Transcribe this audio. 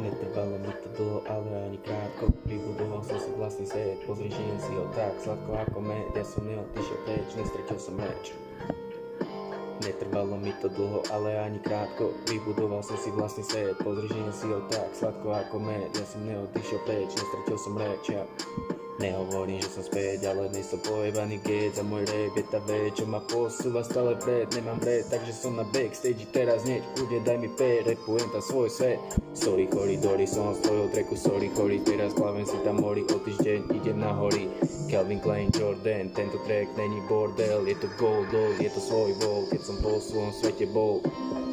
Netrvalo mi to dlho, ale ani krátko. Vybudoval som si vlastný svet, pozri, žijem si ho tak sladko ako med. Ja som neodišiel preč, nestretil som meč. Netrvalo mi to dlho, ale ani krátko. Vybudoval som si vlastný svet, pozri, žijem si ho tak sladko ako med. Ja som neodišiel preč, nestretil som reč. Ja nehovorím, že som späť, ale nej som pojebaný gec. A môj rap je tá vec, čo ma posúva stále pred. Nemám bread, takže som na backstage teraz hneď. Kľudne daj mi pay, repujem tam svoj svet. Sorry koridory, som z tvojho tracku, sorry chory. Teraz klavem si tam mori, o týždeň idem na hory. Calvin Klein, Jordan, tento track není bordel. Je to gold, je to svoj bol, keď som po svojom svete bol.